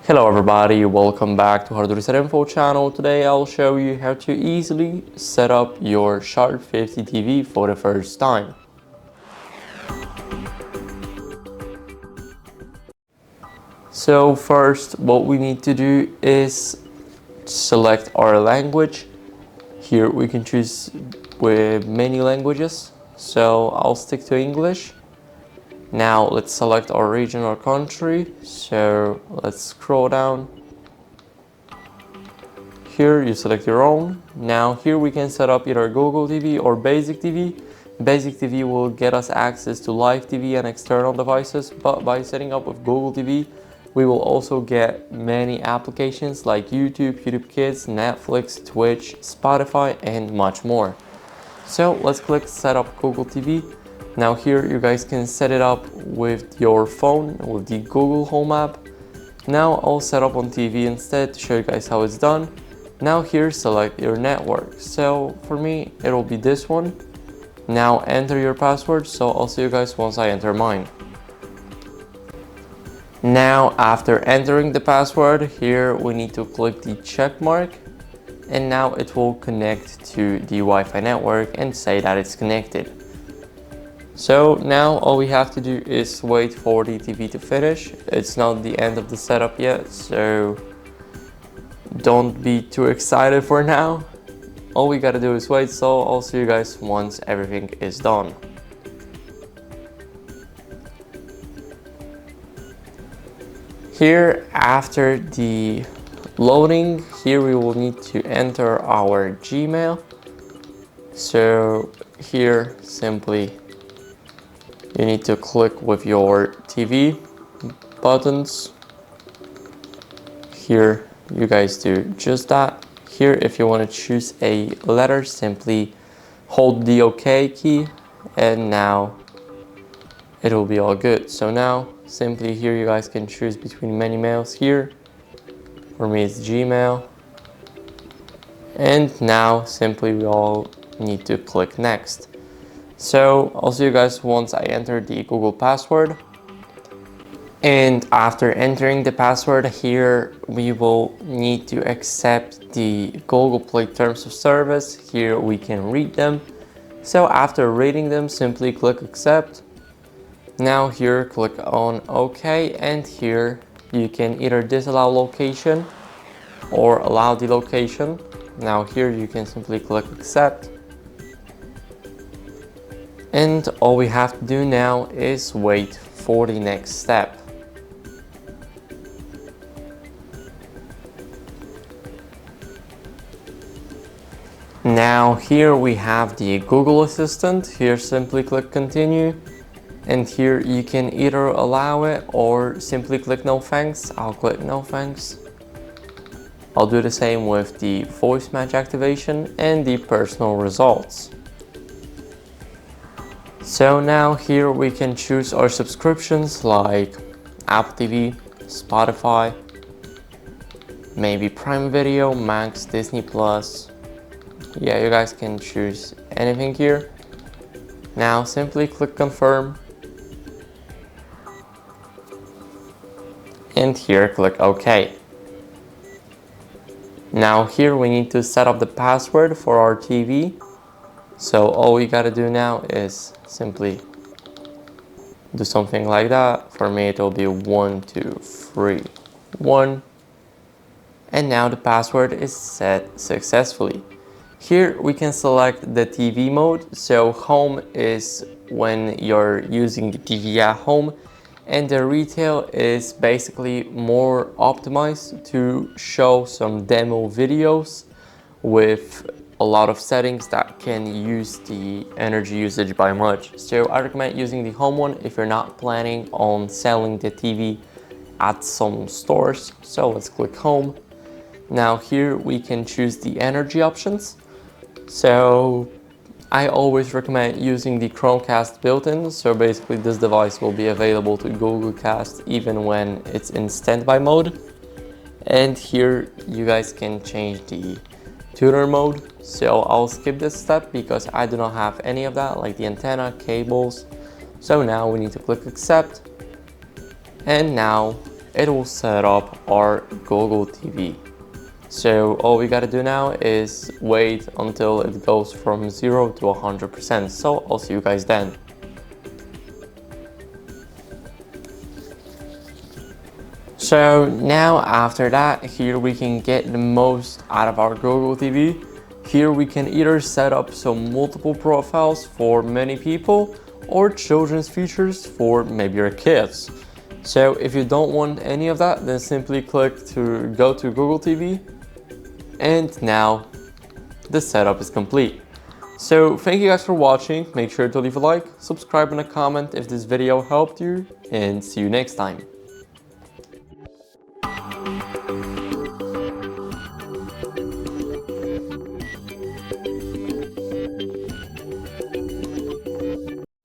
Hello everybody, welcome back to HardReset.Info channel. Today I'll show you how to easily set up your Sharp 50 TV for the first time. So first, what we need to do is select our language. Here we can choose with many languages, so I'll stick to English. Now let's select our region or country, so let's scroll down. Here you select your own. Now here we can set up either Google TV or Basic TV. Basic TV will get us access to live TV and external devices, but by setting up with Google TV, we will also get many applications like YouTube, YouTube Kids, Netflix, Twitch, Spotify, and much more. So let's click Set up Google TV. Now here you guys can set it up with your phone with the Google Home app. Now I'll set up on TV instead to show you guys how it's done. Now here select your network. So for me it'll be this one. Now enter your password, so I'll see you guys once I enter mine. Now after entering the password, here we need to click the check mark, and now it will connect to the Wi-Fi network and say that it's connected. So now all we have to do is wait for the TV to finish. It's not the end of the setup yet, so don't be too excited for now. All we gotta do is wait, so I'll see you guys once everything is done. Here, after the loading, here we will need to enter our Gmail. So here, simply you need to click with your TV buttons. Here you guys do just that. Here, if you want to choose a letter, simply hold the OK key, and now it will be all good. So now simply here you guys can choose between many mails. Here for me it's Gmail, and now simply we all need to click next. So I'll see you guys once I enter the Google password. And after entering the password, here we will need to accept the Google Play terms of service. Here we can read them. So after reading them, simply click accept. Now here click on OK, and here you can either disallow location or allow the location. Now here you can simply click accept. And all we have to do now is wait for the next step. Now here we have the Google Assistant. Here simply click continue, and here you can either allow it or simply click no thanks. I'll click no thanks. I'll do the same with the voice match activation and the personal results. So now here we can choose our subscriptions like Apple TV, Spotify, maybe Prime Video, Max, Disney Plus. Yeah, you guys can choose anything here. Now simply click confirm, and here click OK. Now here we need to set up the password for our TV. So all we gotta do now is simply do something like that. For me it will be 1231, and now the password is set successfully. Here we can select the TV mode. So home is when you're using the TV at home, and the retail is basically more optimized to show some demo videos with a lot of settings that can use the energy usage by much. So I recommend using the home one if you're not planning on selling the TV at some stores. So let's click home. Now here we can choose the energy options. So I always recommend using the Chromecast built-in. So basically this device will be available to Google Cast even when it's in standby mode. And here you guys can change the tuner mode. So I'll skip this step because I do not have any of that, like the antenna, cables. So now we need to click accept, and now it will set up our Google TV. So all we gotta do now is wait until it goes from 0 to 100%. So I'll see you guys then. So now after that, here we can get the most out of our Google TV. Here we can either set up some multiple profiles for many people or children's features for maybe your kids. So if you don't want any of that, then simply click to go to Google TV. And now the setup is complete. So thank you guys for watching. Make sure to leave a like, subscribe and a comment if this video helped you, and see you next time.